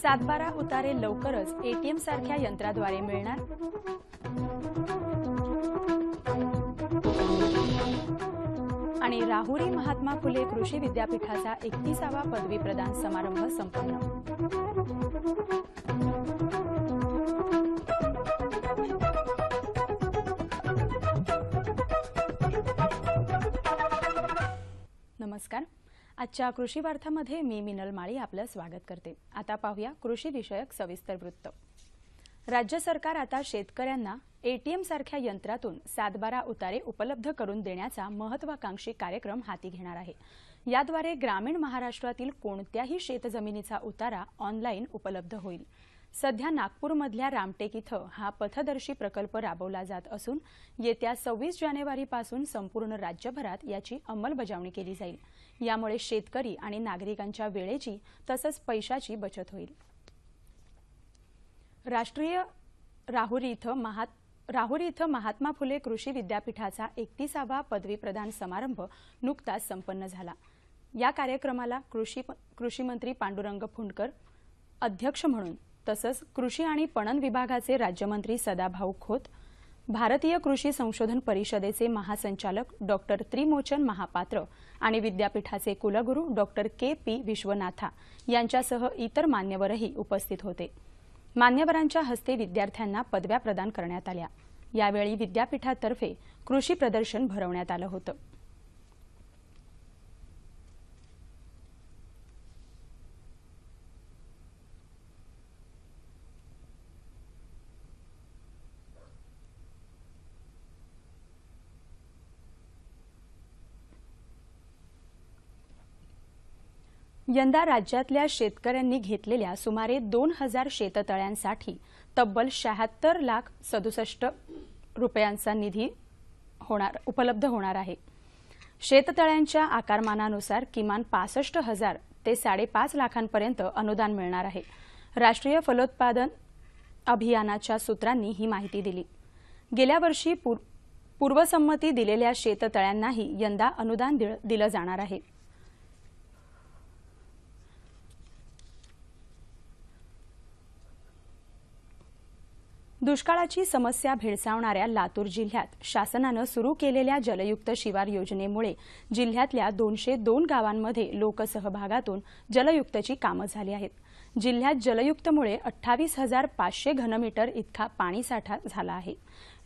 7/12 उतारे लवकरच एटीएम सारख्या यंत्राद्वारे मिळणार। आणि राहुरी महात्मा फुले कृषी विद्यापीठाचा 31वा पदवी प्रदान समारंभ संपन्न। नमस्कार। आजच्या कृषी वार्तामध्ये मी मिनल माळी आपलं स्वागत करते। आता पाहूया कृषी विषयक सविस्तर वृत्त। राज्य सरकार आता शेतकऱ्यांना एटीएम सारख्या यंत्रातून 7/12 उतारे उपलब्ध करून देण्याचा महत्त्वाकांक्षी कार्यक्रम हाती घेणार आहे। याद्वारे ग्रामीण महाराष्ट्रातील कोणत्याही शेतजमिनीचा उतारा ऑनलाईन उपलब्ध होईल। सध्या नागपूरमधल्या रामटेक इथं हा पथदर्शी प्रकल्प राबवला जात असून येत्या 26 जानेवारीपासून संपूर्ण राज्यभरात याची अंमलबजावणी केली जाईल। यामुळे शेतकरी आणि नागरिकांच्या वेळेची तसंच पैशाची बचत होईल। राहुरी इथं महात्मा फुले कृषी विद्यापीठाचा 31वा पदवी प्रदान समारंभ नुकताच संपन्न झाला। या कार्यक्रमाला कृषी मंत्री पांडुरंग फुंडकर अध्यक्ष म्हणून तसंच कृषी आणि पणन विभागाचे राज्यमंत्री सदाभाऊ खोत, भारतीय कृषी संशोधन परिषदेचे महासंचालक डॉक्टर त्रिमोचन महापात्र आणि विद्यापीठाचे कुलगुरू डॉक्टर के.पी. विश्वनाथा यांच्यासह इतर मान्यवरही उपस्थित होते। मान्यवरांच्या हस्ते विद्यार्थ्यांना पदव्या प्रदान करण्यात आल्या। यावेळी विद्यापीठातर्फे कृषी प्रदर्शन भरवण्यात आलं होतं। यंदा राज्यातल्या शेतकऱ्यांनी घेतलेल्या सुमारे 2000 शेततळ्यांसाठी तब्बल 76,67,00,000 रुपयांचा निधी उपलब्ध होणार आहे। शेततळ्यांच्या आकारमानानुसार किमान 65,000 ते 5.5 लाखांपर्यंत अनुदान मिळणार आहे। राष्ट्रीय फलोत्पादन अभियानाच्या सूत्रांनी ही माहिती दिली। गेल्या वर्षी पूर्वसंमती दिलेल्या शेततळ्यांनाही यंदा अनुदान दिलं जाणार आहे। दुष्काळाची समस्या भेडसावणाऱ्या लातूर जिल्ह्यात शासनाने सुरू केलेल्या जलयुक्त शिवार योजनेमुळे जिल्ह्यातल्या 202 गावांमध्ये लोकसहभागातून जलयुक्तची कामं झाली आहेत। जिल्ह्यात जलयुक्तमुळे 28,500 घनमीटर इतका पाणीसाठा झाला आहे।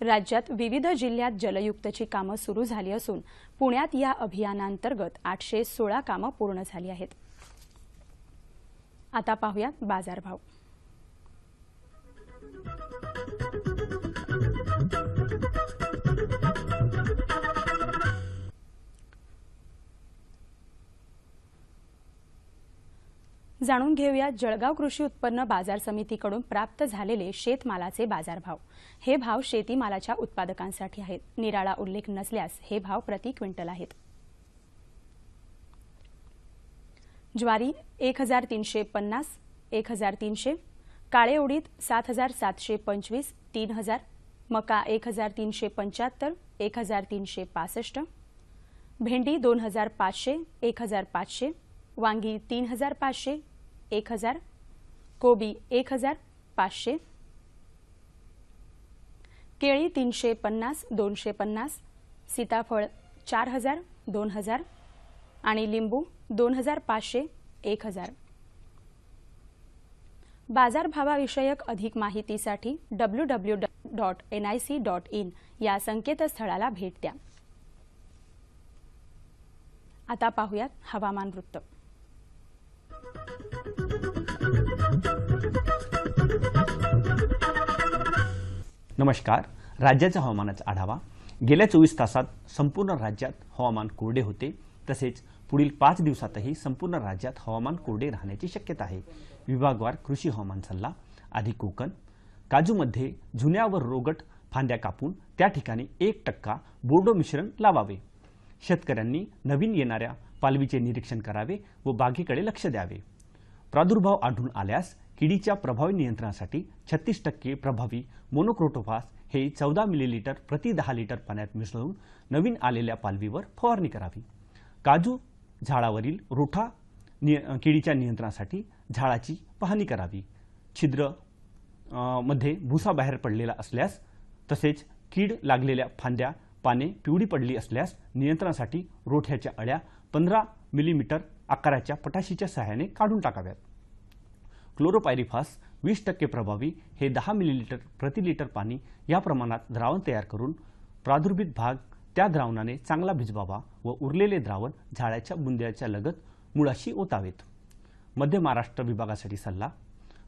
राज्यात विविध जिल्ह्यात जलयुक्तची कामं सुरू झाली असून पुण्यात या अभियानांतर्गत 816 कामं पूर्ण झाली आहेत। आता पाहूया बाजारभाव। जाणून घेऊया जळगाव कृषी उत्पन्न बाजार समितीकडून प्राप्त झालेले शेतमालाचे बाजारभाव। हे भाव शेतीमालाच्या उत्पादकांसाठी आहेत। निराळा उल्लेख नसल्यास हे भाव प्रति क्विंटल आहेत। ज्वारी 1350, 1300, काळे उडीद 7725, 3000, मका 1375, 1365, भेंडी 2500, 1500, वांगी 3500, 1000, कोबी 1500, केळी 350, 250, सीताफळ 4000, 2000 आणि लिंबू 2500, 1000। बाजारभावाविषयक अधिक माहितीसाठी www.nic.in या संकेतस्थळाला भेट द्या। आता पाहूयात हवामान वृत्त। नमस्कार। राज्याचा हवामानाचा आढावा। गेल्या 24 तासात संपूर्ण राज्यात हवामान कोरडे होते। तसेच पुढील 5 दिवसातही संपूर्ण राज्यात हवामान कोरडे राहण्याची शक्यता आहे। विभागवार कृषी हवामान सल्ला। आधी कोकण, काजूमध्ये जुन्या व रोगट फांद्या कापून त्या ठिकाणी 1% बोर्डो मिश्रण लावावे। शेतकऱ्यांनी नवीन येणाऱ्या पालवीचे निरीक्षण करावे व बागेकडे लक्ष द्यावे। प्रादुर्भाव आढळून आल्यास किडीच्या प्रभावी नियंत्रणासाठी 36% प्रभावी मोनोक्रोटोफास हे 14 मिलीलीटर प्रति 10 लिटर पाण्यात मिसळून नवीन आलेल्या पालवीवर फवारणी करावी। काजू झाडावरील रोठा किडीच्या नियंत्रणासाठी झाडाची पाहणी करावी. छिद्र मध्ये भुसा बाहेर पडलेला असल्यास तसेच कीड लागलेल्या फांद्या पाने पिवळी पडली असल्यास नियंत्रणासाठी रोठ्याच्या अळ्या 15 मिलीमीटर आकाराच्या पटाशीच्या सहाय्याने काढून टाकाव्यात. क्लोरोपायरिफॉस 20% प्रभावी हे 10 मिलीलीटर प्रति लिटर पाणी या प्रमाणात द्रावण तयार करून प्रादुर्भित भाग त्या द्रावणाने चांगला भिजवावा व उरलेले द्रावण झाडाच्या बुंद्याच्या लगत मुळाशी ओतावेत. मध्य महाराष्ट्र विभागासाठी सल्ला.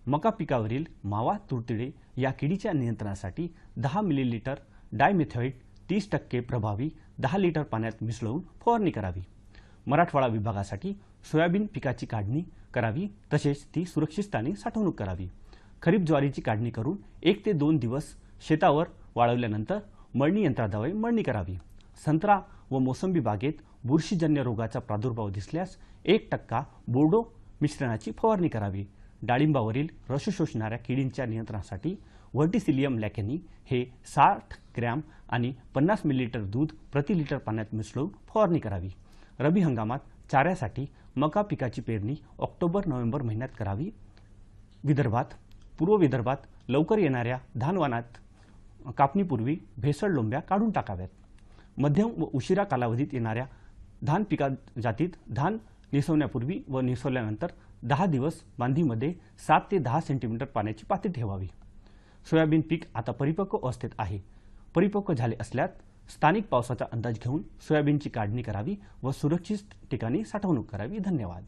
मका पिकावरील मावा तुडतुडे या किडीच्या नियंत्रणासाठी 10 मिलीलीटर डायमेथॉइड 30% प्रभावी 10 लिटर पाण्यात मिसळून फवारणी करावी. मराठवाडा विभागासाठी सोयाबीन पिकाची काढणी करावी तसेच ती सुरक्षित स्थानी साठवणूक करावी. खरीप ज्वारीची काढणी करून 1 ते 2 दिवस शेतावर वाळवल्यानंतर मळणी यंत्राद्वारे मळणी करावी. संत्रा व मोसंबी बागेत बुरशीजन्य रोगाचा प्रादुर्भाव दिसल्यास 1% बोर्डो मिश्रणाची फवारणी करावी. डाळिंबावरील रस शोषणाऱ्या किडींच्या नियंत्रणासाठी व्हर्टिसिलियम लॅकेनी हे 60 ग्रॅम आणि 50 मिलीलीटर दूध प्रति लिटर पाण्यात मिसळून फवारणी करावी. रब्बी हंगामात चाऱ्यासाठी मका पिकाची पेरणी ऑक्टोबर-नोव्हेंबर महिन्यात करावी. विदर्भात पूर्व विदर्भात लवकर येणाऱ्या धानवानात कापणीपूर्वी भेसळ लोंब्या काढून टाकाव्यात. मध्यम व उशिरा कालावधीत येणाऱ्या धान पिका जातीत धान निसवण्यापूर्वी व निसवल्यानंतर 10 दिवस बांधीमध्ये 7 ते 10 सेंटीमीटर पाण्याची पातळी ठेवावी. सोयाबीन पीक आता परिपक्व अवस्थेत आहे. परिपक्व झाले असल्यास स्थानिक पावसाचा अंदाज घेऊन सोयाबीनची काढणी करावी व सुरक्षित ठिकाणी साठवणूक करावी. धन्यवाद.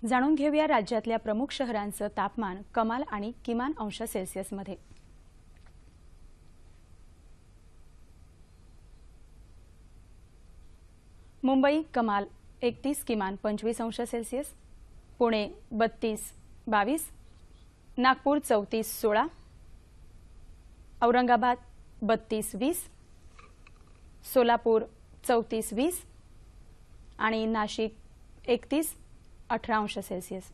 जाणून घेऊया राज्यातल्या प्रमुख शहरांचं तापमान कमाल आणि किमान अंश सेल्सिअसमध्ये. मुंबई कमाल 31, किमान 25 अंश सेल्सिअस. पुणे 32-22, नागपूर 34-16, औरंगाबाद 32-20, सोलापूर 34-20 आणि नाशिक 31-18 अंश सेल्सिअस.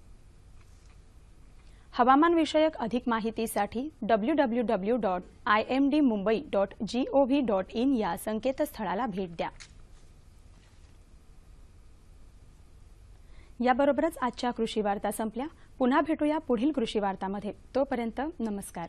हवामान विषयक अधिक माहितीसाठी www.imdmumbai.gov.in या संकेतस्थळाला भेट द्या. याबरोबरच आजच्या कृषी वार्ता संपल्या. पुन्हा भेटूया पुढील कृषी वार्तामध्ये. तोपर्यंत नमस्कार.